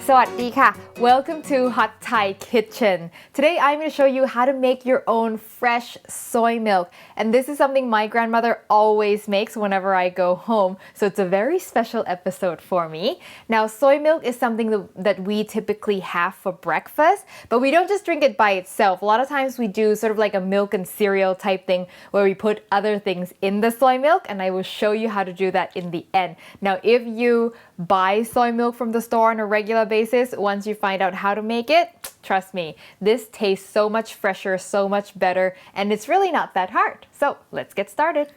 สวัสดีค่ะ Welcome to Hot Thai Kitchen. Today I'm going to show you how to make your own fresh soy milk. And this is something my grandmother always makes whenever I go home. So it's a very special episode for me. Now, soy milk is something that we typically have for breakfast, but we don't just drink it by itself. A lot of times we do sort of like a milk and cereal type thing where we put other things in the soy milk, and I will show you how to do that in the end. Now, if you buy soy milk from the store on a regular basis, once you find out how to make it, trust me, this tastes so much fresher, so much better, and it's really not that hard. So let's get started.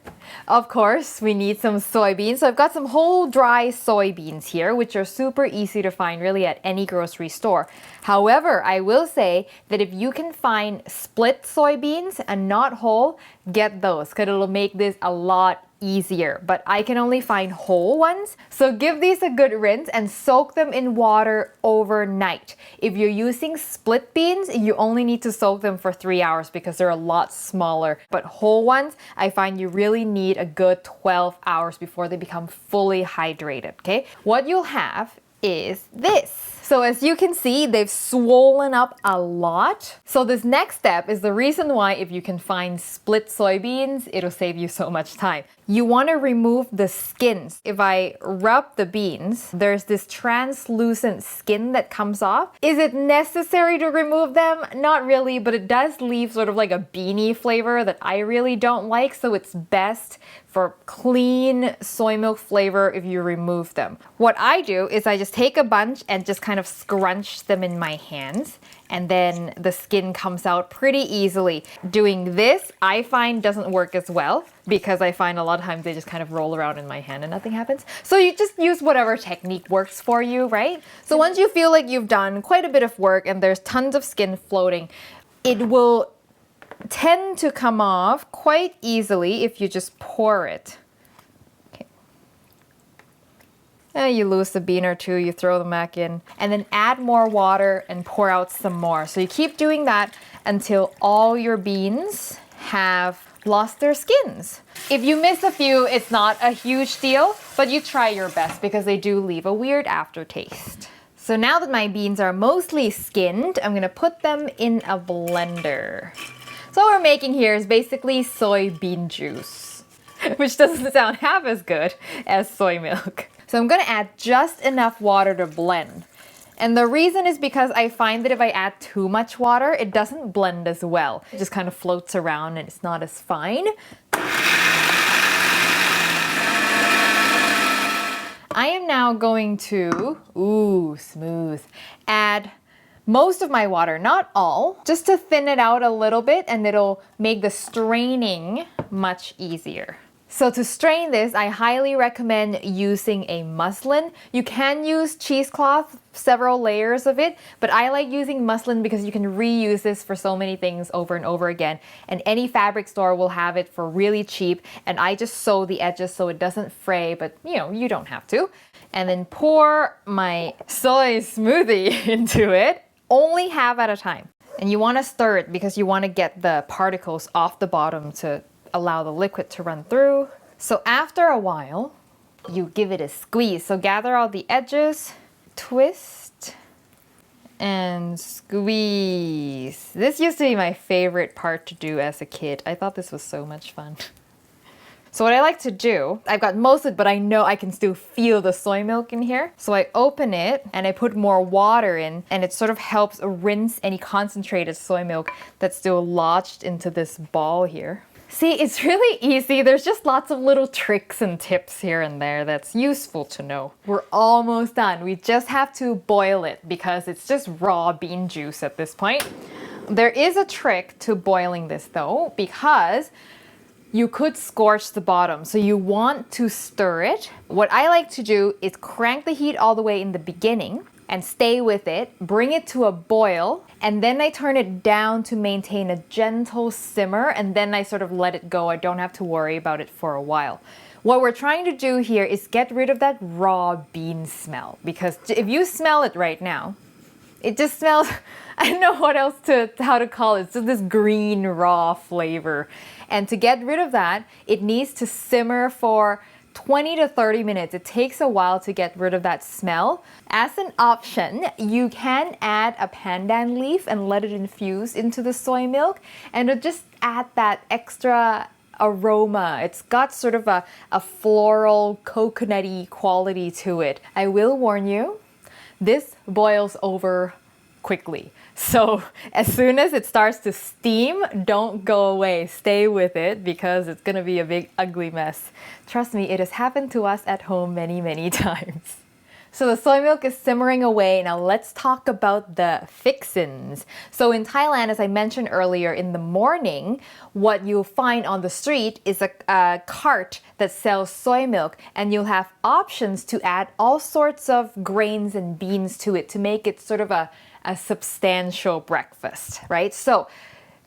Of course, we need some soybeans. So I've got some whole dry soybeans here, which are super easy to find really at any grocery store. However, I will say that if you can find split soybeans and not whole, get those because it'll make this a lot easier, but I can only find whole ones. So give these a good rinse and soak them in water overnight. If you're using split beans, you only need to soak them for 3 hours because they're a lot smaller. But whole ones, I find you really need a good 12 hours before they become fully hydrated, okay? What you'll have is this. So as you can see, they've swollen up a lot. So this next step is the reason why if you can find split soybeans, it'll save you so much time. You want to remove the skins. If I rub the beans, there's this translucent skin that comes off. Is it necessary to remove them? Not really, but it does leave sort of like a beanie flavor that I really don't like. So it's best for clean soy milk flavor if you remove them. What I do is I just take a bunch and just kind of scrunch them in my hands, and then the skin comes out pretty easily. Doing this, I find doesn't work as well because I find a lot of times they just kind of roll around in my hand and nothing happens. So you just use whatever technique works for you, right? So once you feel like you've done quite a bit of work and there's tons of skin floating, it will tend to come off quite easily if you just pour it. Okay. You lose a bean or two, you throw them back in, and then add more water and pour out some more. So you keep doing that until all your beans have lost their skins. If you miss a few, it's not a huge deal, but you try your best because they do leave a weird aftertaste. So now that my beans are mostly skinned, I'm gonna put them in a blender. So what we're making here is basically soybean juice, which doesn't sound half as good as soy milk. So I'm gonna add just enough water to blend. And the reason is because I find that if I add too much water, it doesn't blend as well. It just kind of floats around and it's not as fine. I am now going to, smooth, add most of my water, not all, just to thin it out a little bit, and it'll make the straining much easier. So to strain this, I highly recommend using a muslin. You can use cheesecloth, several layers of it, but I like using muslin because you can reuse this for so many things over and over again. And any fabric store will have it for really cheap. And I just sew the edges so it doesn't fray, but you don't have to. And then pour my soy smoothie into it. Only half at a time. And you want to stir it because you want to get the particles off the bottom to allow the liquid to run through. So after a while, you give it a squeeze. So gather all the edges, twist, and squeeze. This used to be my favorite part to do as a kid. I thought this was so much fun. So what I like to do, I've got most of it, but I know I can still feel the soy milk in here. So I open it and I put more water in, and it sort of helps rinse any concentrated soy milk that's still lodged into this ball here. See, it's really easy. There's just lots of little tricks and tips here and there that's useful to know. We're almost done. We just have to boil it because it's just raw bean juice at this point. There is a trick to boiling this though, because you could scorch the bottom. So you want to stir it. What I like to do is crank the heat all the way in the beginning and stay with it, bring it to a boil, and then I turn it down to maintain a gentle simmer, and then I sort of let it go. I don't have to worry about it for a while. What we're trying to do here is get rid of that raw bean smell, because if you smell it right now, it just smells, I don't know how to call it. It's just this green raw flavor. And to get rid of that, it needs to simmer for 20 to 30 minutes. It takes a while to get rid of that smell. As an option, you can add a pandan leaf and let it infuse into the soy milk, and it'll just add that extra aroma. It's got sort of a floral, coconutty quality to it. I will warn you, this boils over quickly. So as soon as it starts to steam, don't go away. Stay with it because it's gonna be a big ugly mess. Trust me, it has happened to us at home many, many times. So the soy milk is simmering away. Now let's talk about the fixins. So in Thailand, as I mentioned earlier, in the morning, what you'll find on the street is a cart that sells soy milk, and you'll have options to add all sorts of grains and beans to it to make it sort of a substantial breakfast, right? So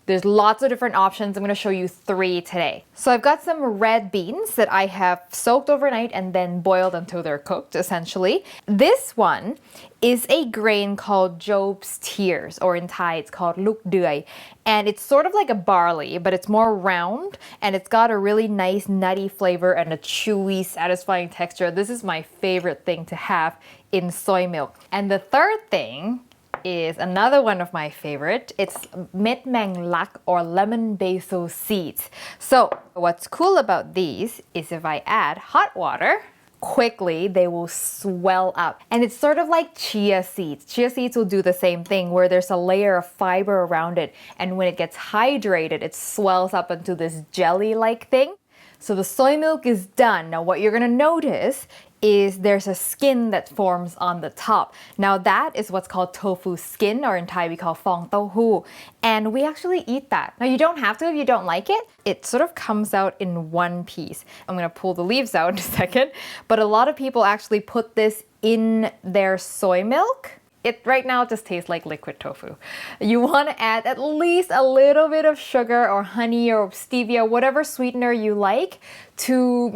there's lots of different options. I'm going to show you 3 today. So I've got some red beans that I have soaked overnight and then boiled until they're cooked, essentially. This one is a grain called Job's Tears, or in Thai it's called Luk Dui. And it's sort of like a barley, but it's more round, and it's got a really nice nutty flavor and a chewy, satisfying texture. This is my favorite thing to have in soy milk. And the third thing is another one of my favorite. It's met mang lak, or lemon basil seeds. So what's cool about these is if I add hot water, quickly they will swell up. And it's sort of like chia seeds. Chia seeds will do the same thing, where there's a layer of fiber around it, and when it gets hydrated, it swells up into this jelly-like thing. So the soy milk is done. Now what you're gonna notice is there's a skin that forms on the top. Now that is what's called tofu skin, or in Thai we call fong tau hu. And we actually eat that. Now you don't have to if you don't like it. It sort of comes out in one piece. I'm gonna pull the leaves out in a second, but a lot of people actually put this in their soy milk. It right now just tastes like liquid tofu. You want to add at least a little bit of sugar or honey or stevia, whatever sweetener you like, to,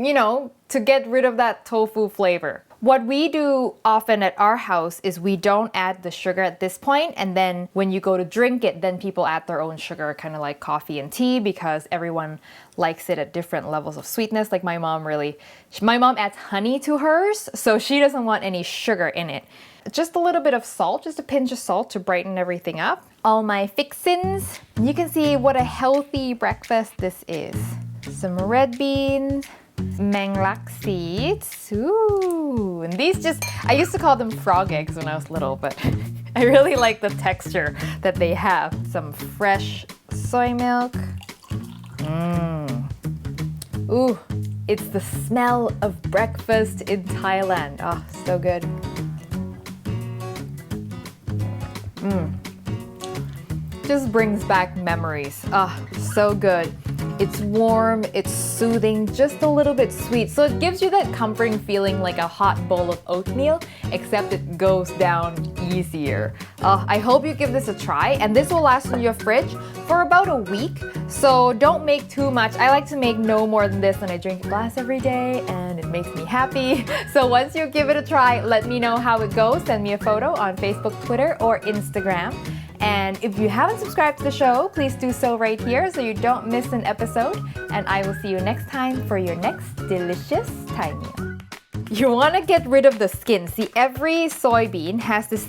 to get rid of that tofu flavor. What we do often at our house is we don't add the sugar at this point, and then when you go to drink it, then people add their own sugar, kind of like coffee and tea, because everyone likes it at different levels of sweetness. Like my mom adds honey to hers, so she doesn't want any sugar in it. Just a little bit of salt, just a pinch of salt to brighten everything up. All my fixins. You can see what a healthy breakfast this is. Some red beans, mang lak seeds. Ooh, and these I used to call them frog eggs when I was little, but I really like the texture that they have. Some fresh soy milk. Ooh, it's the smell of breakfast in Thailand. Oh, so good. Just brings back memories. So good. It's warm, it's soothing, just a little bit sweet. So it gives you that comforting feeling like a hot bowl of oatmeal, except it goes down easier. I hope you give this a try, and this will last in your fridge for about a week. So don't make too much. I like to make no more than this, and I drink a glass every day, and it makes me happy. So once you give it a try, let me know how it goes. Send me a photo on Facebook, Twitter, or Instagram. And if you haven't subscribed to the show, please do so right here so you don't miss an episode. And I will see you next time for your next delicious Thai meal. You want to get rid of the skin. See, every soybean has this